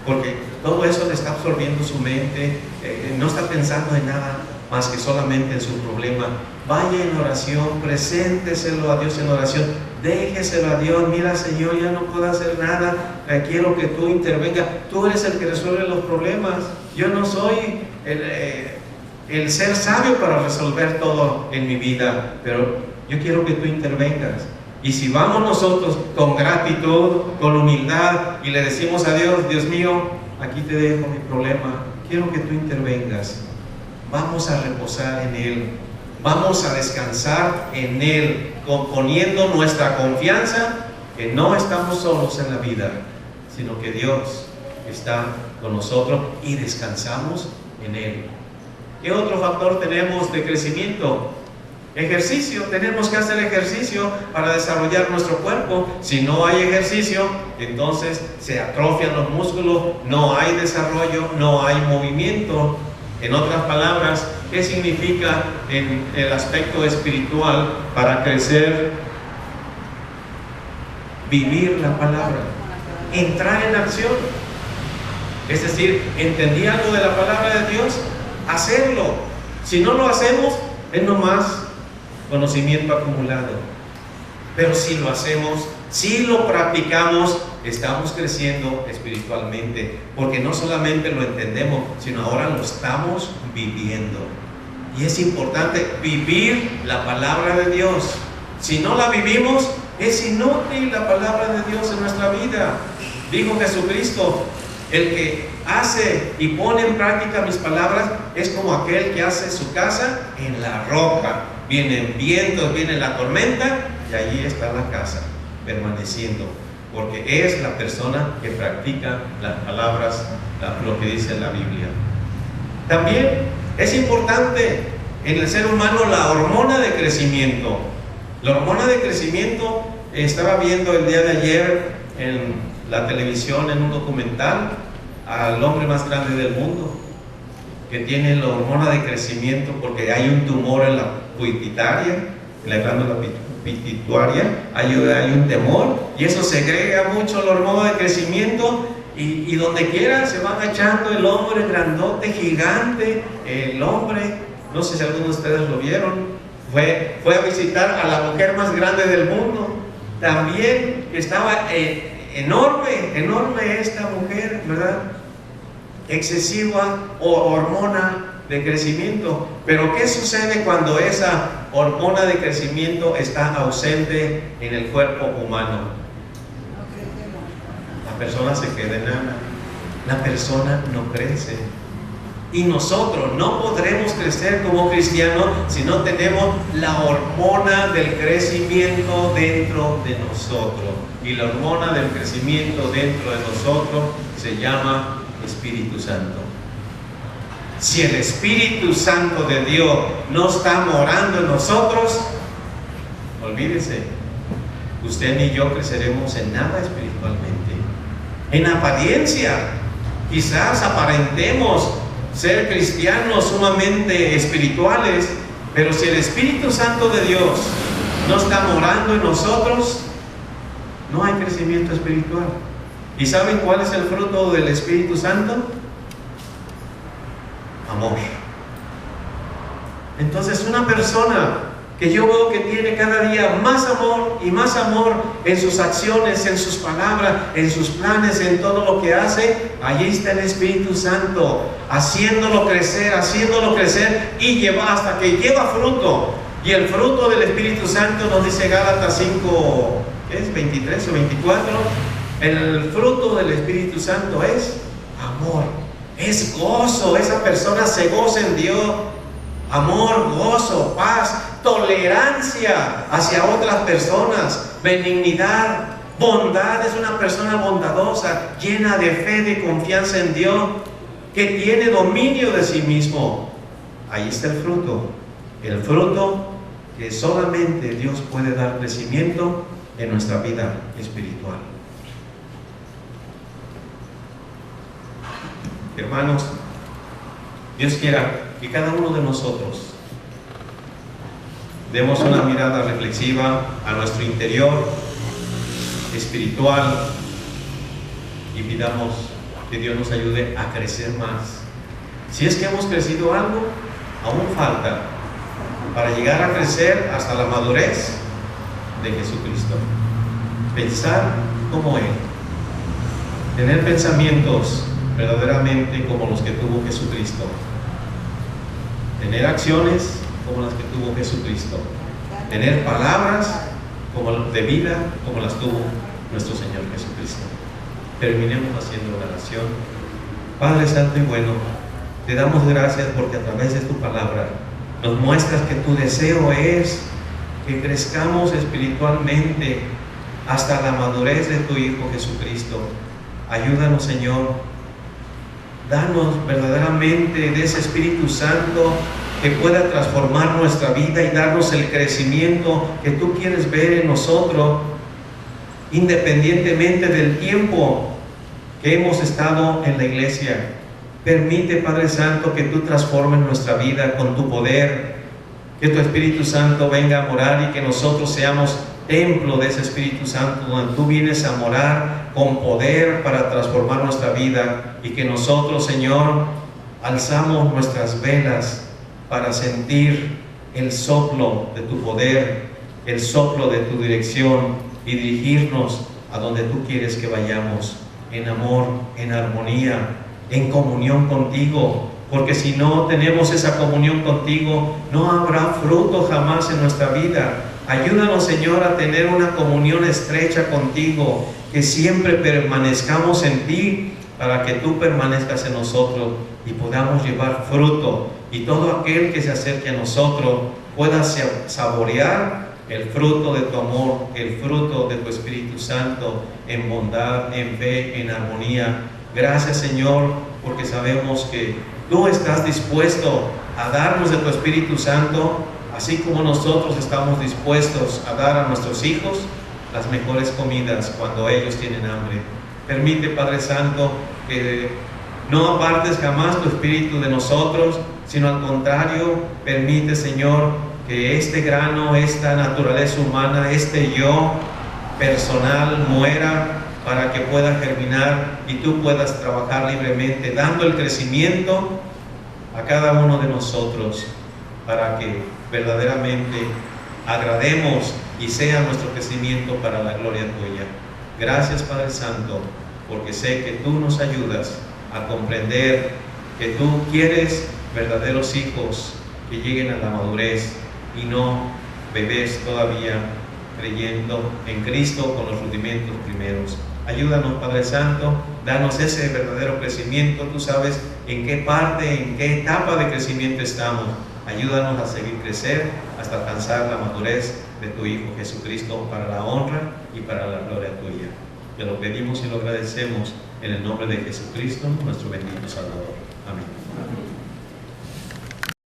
porque todo eso le está absorbiendo su mente, no está pensando en nada más que solamente en su problema. Vaya en oración, presénteselo a Dios en oración, déjeselo a Dios. Mira, Señor, ya no puedo hacer nada, quiero que tú intervengas. Tú eres el que resuelve los problemas. Yo no soy el ser sabio para resolver todo en mi vida, pero yo quiero que tú intervengas. Y si vamos nosotros con gratitud, con humildad, y le decimos a Dios, Dios mío, aquí te dejo mi problema, quiero que tú intervengas. Vamos a reposar en Él, vamos a descansar en Él, poniendo nuestra confianza que no estamos solos en la vida, sino que Dios está con nosotros y descansamos en Él. ¿Qué otro factor tenemos de crecimiento? Ejercicio. Tenemos que hacer ejercicio para desarrollar nuestro cuerpo. Si no hay ejercicio, entonces se atrofian los músculos, no hay desarrollo, no hay movimiento. En otras palabras, ¿qué significa en el aspecto espiritual para crecer? Vivir la palabra, entrar en acción. Es decir, entendí algo de la palabra de Dios, hacerlo. Si no lo hacemos, es nomás conocimiento acumulado. Pero si lo hacemos, si lo practicamos, estamos creciendo espiritualmente, porque no solamente lo entendemos, sino ahora lo estamos viviendo. Y es importante vivir la palabra de Dios. Si no la vivimos, es inútil la palabra de Dios en nuestra vida. Dijo Jesucristo, el que hace y pone en práctica mis palabras es como aquel que hace su casa en la roca. Vienen vientos, viene la tormenta y allí está la casa permaneciendo, porque es la persona que practica las palabras, lo que dice la Biblia. También es importante en el ser humano la hormona de crecimiento. La hormona de crecimiento, estaba viendo el día de ayer en la televisión, en un documental, al hombre más grande del mundo, que tiene la hormona de crecimiento porque hay un tumor en la pituitaria, en la glándula pituitaria, hay un tumor, y eso segrega mucho la hormona de crecimiento, y donde quiera se va agachando el hombre grandote, gigante, el hombre, no sé si algunos de ustedes lo vieron, fue a visitar a la mujer más grande del mundo, también estaba enorme esta mujer, ¿verdad? Excesiva hormona de crecimiento. Pero ¿qué sucede cuando esa hormona de crecimiento está ausente en el cuerpo humano? No crecemos. La persona se queda enana, la persona no crece. Y nosotros no podremos crecer como cristianos si no tenemos la hormona del crecimiento dentro de nosotros. Y la hormona del crecimiento dentro de nosotros se llama Espíritu Santo. Si el Espíritu Santo de Dios no está morando en nosotros, olvídese, usted ni yo creceremos en nada espiritualmente. En apariencia, quizás aparentemos ser cristianos sumamente espirituales, pero si el Espíritu Santo de Dios no está morando en nosotros, no hay crecimiento espiritual. ¿Y saben cuál es el fruto del Espíritu Santo? Amor. Entonces, una persona que yo veo que tiene cada día más amor y más amor en sus acciones, en sus palabras, en sus planes, en todo lo que hace, allí está el Espíritu Santo, haciéndolo crecer y lleva hasta que lleva fruto. Y el fruto del Espíritu Santo nos dice Gálatas 5, ¿qué es? 23 o 24. El fruto del Espíritu Santo es amor, es gozo. Esa persona se goza en Dios. Amor, gozo, paz, tolerancia hacia otras personas, benignidad, bondad. Es una persona bondadosa, llena de fe, de confianza en Dios, que tiene dominio de sí mismo. Ahí está el fruto que solamente Dios puede dar crecimiento en nuestra vida espiritual. Hermanos, Dios quiera que cada uno de nosotros demos una mirada reflexiva a nuestro interior espiritual y pidamos que Dios nos ayude a crecer más. Si es que hemos crecido algo, aún falta para llegar a crecer hasta la madurez de Jesucristo. Pensar como Él, tener pensamientos verdaderamente como los que tuvo Jesucristo, tener acciones como las que tuvo Jesucristo, tener palabras como de vida como las tuvo nuestro Señor Jesucristo. Terminemos haciendo una oración. Padre Santo y bueno, te damos gracias porque a través de tu palabra nos muestras que tu deseo es que crezcamos espiritualmente hasta la madurez de tu Hijo Jesucristo. Ayúdanos, Señor. Danos verdaderamente de ese Espíritu Santo que pueda transformar nuestra vida y darnos el crecimiento que tú quieres ver en nosotros, independientemente del tiempo que hemos estado en la iglesia. Permite, Padre Santo, que tú transformes nuestra vida con tu poder, que tu Espíritu Santo venga a morar y que nosotros seamos templo de ese Espíritu Santo, donde tú vienes a morar con poder para transformar nuestra vida, y que nosotros, Señor, alzamos nuestras velas para sentir el soplo de tu poder, el soplo de tu dirección, y dirigirnos a donde tú quieres que vayamos, en amor, en armonía, en comunión contigo, porque si no tenemos esa comunión contigo, no habrá fruto jamás en nuestra vida. Ayúdanos, Señor, a tener una comunión estrecha contigo, que siempre permanezcamos en ti, para que tú permanezcas en nosotros y podamos llevar fruto, y todo aquel que se acerque a nosotros pueda saborear el fruto de tu amor, el fruto de tu Espíritu Santo, en bondad, en fe, en armonía. Gracias, Señor, porque sabemos que tú estás dispuesto a darnos de tu Espíritu Santo, así como nosotros estamos dispuestos a dar a nuestros hijos las mejores comidas cuando ellos tienen hambre. Permite, Padre Santo, que no apartes jamás tu Espíritu de nosotros, sino al contrario, permite, Señor, que este grano, esta naturaleza humana, este yo personal muera para que pueda germinar y tú puedas trabajar libremente, dando el crecimiento a cada uno de nosotros, para que verdaderamente agrademos y sea nuestro crecimiento para la gloria tuya. Gracias, Padre Santo, porque sé que tú nos ayudas a comprender que tú quieres verdaderos hijos que lleguen a la madurez y no bebés todavía creyendo en Cristo con los rudimentos primeros. Ayúdanos, Padre Santo, danos ese verdadero crecimiento. Tú sabes en qué parte, en qué etapa de crecimiento estamos. Ayúdanos a seguir crecer hasta alcanzar la madurez de tu Hijo Jesucristo para la honra y para la gloria tuya. Te lo pedimos y lo agradecemos en el nombre de Jesucristo, nuestro bendito Salvador. Amén.